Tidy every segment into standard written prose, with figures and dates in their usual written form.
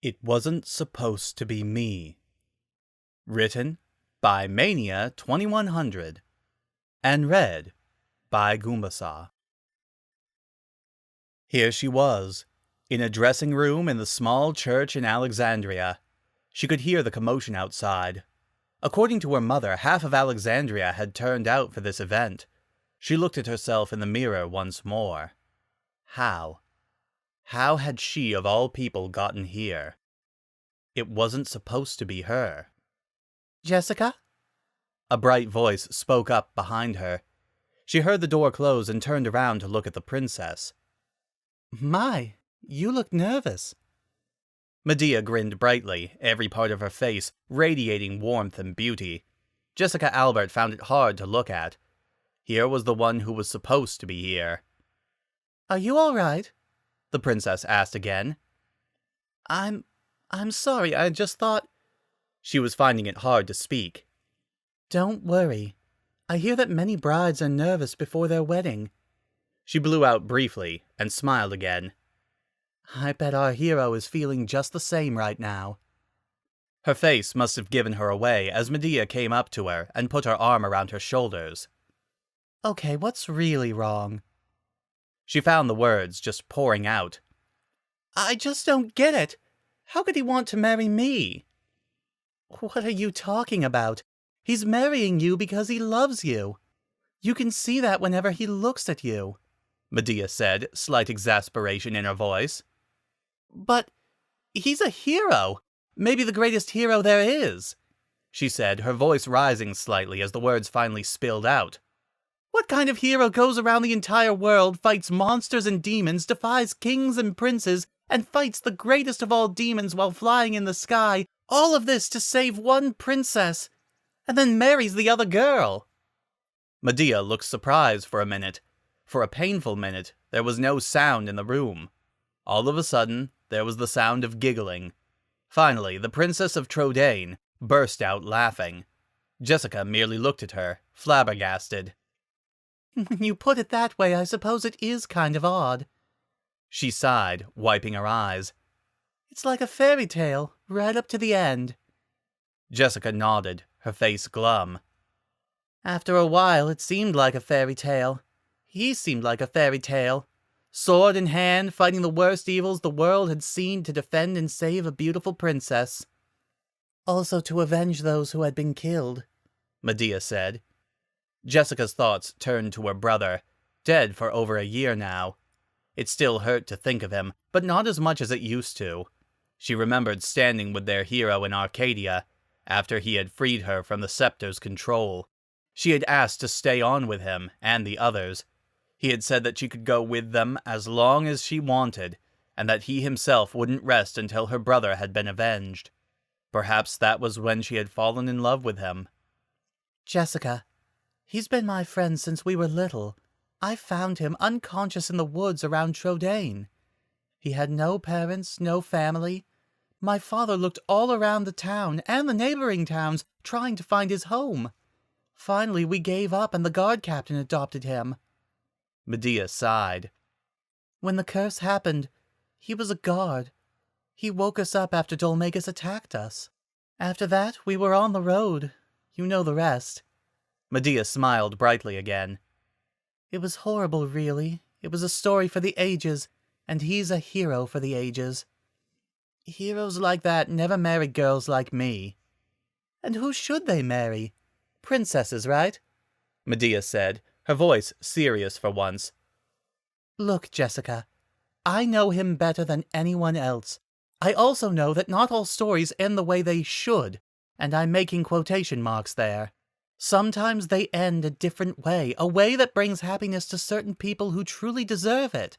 It Wasn't Supposed to Be Me. Written by Mania 2100 and read by Goombasa. Here she was, in a dressing room in the small church in Alexandria. She could hear the commotion outside. According to her mother, half of Alexandria had turned out for this event. She looked at herself in the mirror once more. How? How had she, of all people, gotten here? It wasn't supposed to be her. "Jessica?" A bright voice spoke up behind her. She heard the door close and turned around to look at the princess. "My, you look nervous." Medea grinned brightly, every part of her face radiating warmth and beauty. Jessica Albert found it hard to look at. Here was the one who was supposed to be here. "Are you all right?" the princess asked again. I'm sorry, I just thought..." She was finding it hard to speak. "Don't worry. I hear that many brides are nervous before their wedding." She blew out briefly and smiled again. "I bet our hero is feeling just the same right now." Her face must have given her away as Medea came up to her and put her arm around her shoulders. "Okay, what's really wrong?" She found the words just pouring out. "I just don't get it. How could he want to marry me?" "What are you talking about? He's marrying you because he loves you. You can see that whenever he looks at you," Medea said, slight exasperation in her voice. "But he's a hero. Maybe the greatest hero there is," she said, her voice rising slightly as the words finally spilled out. "What kind of hero goes around the entire world, fights monsters and demons, defies kings and princes, and fights the greatest of all demons while flying in the sky, all of this to save one princess, and then marries the other girl?" Medea looked surprised for a minute. For a painful minute, there was no sound in the room. All of a sudden, there was the sound of giggling. Finally, the Princess of Trodaine burst out laughing. Jessica merely looked at her, flabbergasted. "When you put it that way, I suppose it is kind of odd." She sighed, wiping her eyes. "It's like a fairy tale, right up to the end." Jessica nodded, her face glum. "After a while, it seemed like a fairy tale. He seemed like a fairy tale. Sword in hand, fighting the worst evils the world had seen to defend and save a beautiful princess. Also to avenge those who had been killed," Medea said. Jessica's thoughts turned to her brother, dead for over a year now. It still hurt to think of him, but not as much as it used to. She remembered standing with their hero in Arcadia, after he had freed her from the scepter's control. She had asked to stay on with him and the others. He had said that she could go with them as long as she wanted, and that he himself wouldn't rest until her brother had been avenged. Perhaps that was when she had fallen in love with him. "Jessica, he's been my friend since we were little. I found him unconscious in the woods around Trodaine. He had no parents, no family. My father looked all around the town and the neighboring towns, trying to find his home. Finally, we gave up and the guard captain adopted him." Medea sighed. "When the curse happened, he was a guard. He woke us up after Dolmagus attacked us. After that, we were on the road. You know the rest." Medea smiled brightly again. "It was horrible, really. It was a story for the ages, and he's a hero for the ages. Heroes like that never marry girls like me." "And who should they marry? Princesses, right?" Medea said, her voice serious for once. "Look, Jessica, I know him better than anyone else. I also know that not all stories end the way they should, and I'm making quotation marks there. Sometimes they end a different way, a way that brings happiness to certain people who truly deserve it."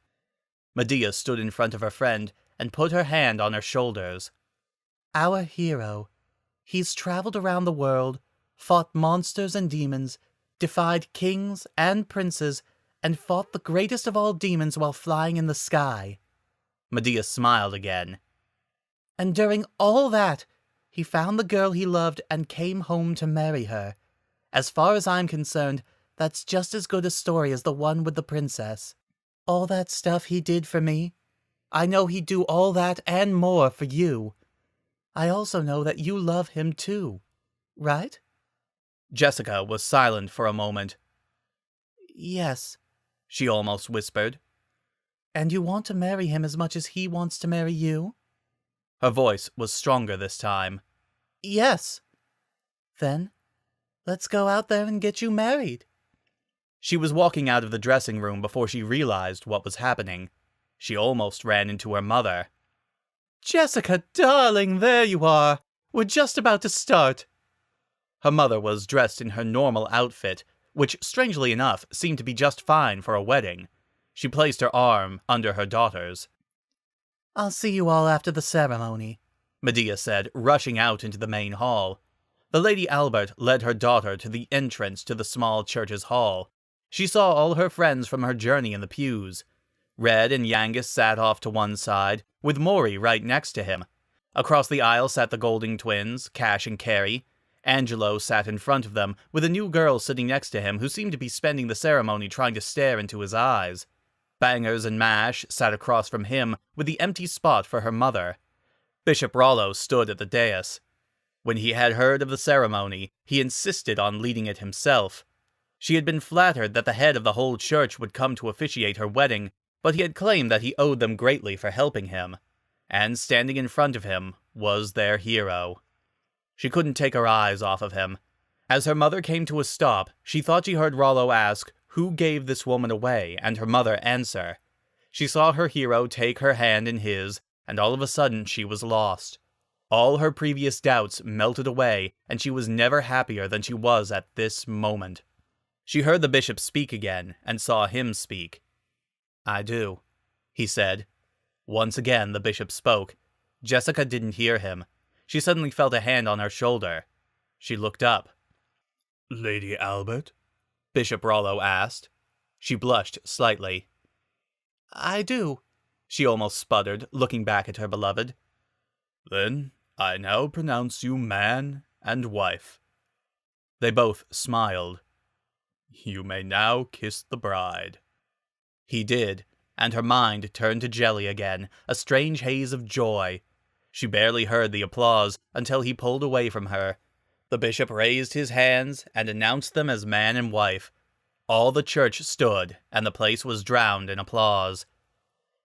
Medea stood in front of her friend and put her hand on her shoulders. "Our hero. He's traveled around the world, fought monsters and demons, defied kings and princes, and fought the greatest of all demons while flying in the sky." Medea smiled again. "And during all that, he found the girl he loved and came home to marry her. As far as I'm concerned, that's just as good a story as the one with the princess. All that stuff he did for me, I know he'd do all that and more for you. I also know that you love him too, right? Jessica was silent for a moment. Yes, she almost whispered. And you want to marry him as much as he wants to marry you? Her voice was stronger this time. Yes. Then, let's go out there and get you married. She was walking out of the dressing room before she realized what was happening. She almost ran into her mother. Jessica, darling, there you are. We're just about to start. Her mother was dressed in her normal outfit, which, strangely enough, seemed to be just fine for a wedding. She placed her arm under her daughter's. I'll see you all after the ceremony, Medea said, rushing out into the main hall. The Lady Albert led her daughter to the entrance to the small church's hall. She saw all her friends from her journey in the pews. Red and Yangus sat off to one side, with Maury right next to him. Across the aisle sat the Golding twins, Cash and Carrie. Angelo sat in front of them, with a new girl sitting next to him who seemed to be spending the ceremony trying to stare into his eyes. Bangers and Mash sat across from him, with the empty spot for her mother. Bishop Rollo stood at the dais. When he had heard of the ceremony, he insisted on leading it himself. She had been flattered that the head of the whole church would come to officiate her wedding, but he had claimed that he owed them greatly for helping him. And standing in front of him was their hero. She couldn't take her eyes off of him. As her mother came to a stop, she thought she heard Rollo ask who gave this woman away, and her mother answer. She saw her hero take her hand in his, and all of a sudden she was lost. All her previous doubts melted away, and she was never happier than she was at this moment. She heard the bishop speak again, and saw him speak. I do, he said. Once again the bishop spoke. Jessica didn't hear him. She suddenly felt a hand on her shoulder. She looked up. Lady Albert? Bishop Rollo asked. She blushed slightly. I do, she almost sputtered, looking back at her beloved. Then I now pronounce you man and wife. They both smiled. You may now kiss the bride. He did, and her mind turned to jelly again, a strange haze of joy. She barely heard the applause until he pulled away from her. The bishop raised his hands and announced them as man and wife. All the church stood, and the place was drowned in applause.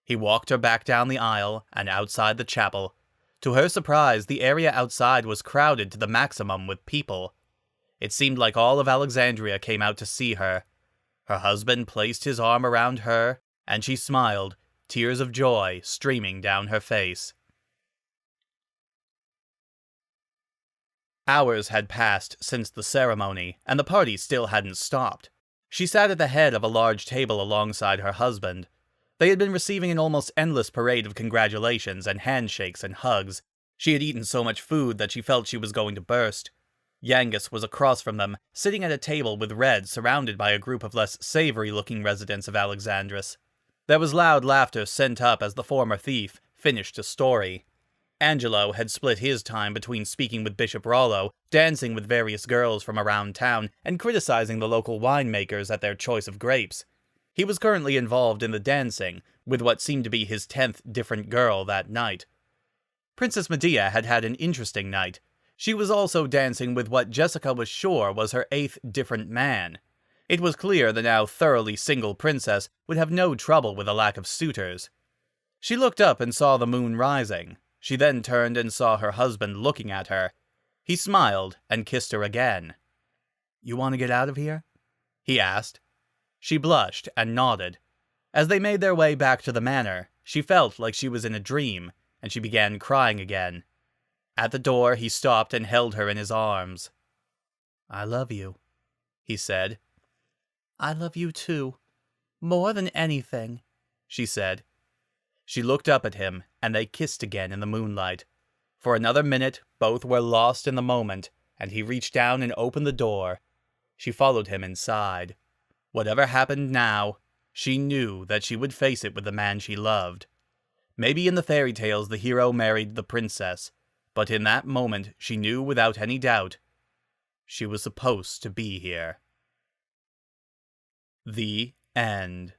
He walked her back down the aisle and outside the chapel. To her surprise, the area outside was crowded to the maximum with people. It seemed like all of Alexandria came out to see her. Her husband placed his arm around her, and she smiled, tears of joy streaming down her face. Hours had passed since the ceremony, and the party still hadn't stopped. She sat at the head of a large table alongside her husband. They had been receiving an almost endless parade of congratulations and handshakes and hugs. She had eaten so much food that she felt she was going to burst. Yangus was across from them, sitting at a table with Red, surrounded by a group of less savory-looking residents of Alexandris. There was loud laughter sent up as the former thief finished a story. Angelo had split his time between speaking with Bishop Rollo, dancing with various girls from around town, and criticizing the local winemakers at their choice of grapes. He was currently involved in the dancing, with what seemed to be his 10th different girl that night. Princess Medea had had an interesting night. She was also dancing with what Jessica was sure was her 8th different man. It was clear the now thoroughly single princess would have no trouble with a lack of suitors. She looked up and saw the moon rising. She then turned and saw her husband looking at her. He smiled and kissed her again. You want to get out of here? He asked. She blushed and nodded. As they made their way back to the manor, she felt like she was in a dream, and she began crying again. At the door, he stopped and held her in his arms. I love you, he said. I love you too. More than anything, she said. She looked up at him, and they kissed again in the moonlight. For another minute, both were lost in the moment, and he reached down and opened the door. She followed him inside. Whatever happened now, she knew that she would face it with the man she loved. Maybe in the fairy tales the hero married the princess, but in that moment she knew without any doubt she was supposed to be here. The end.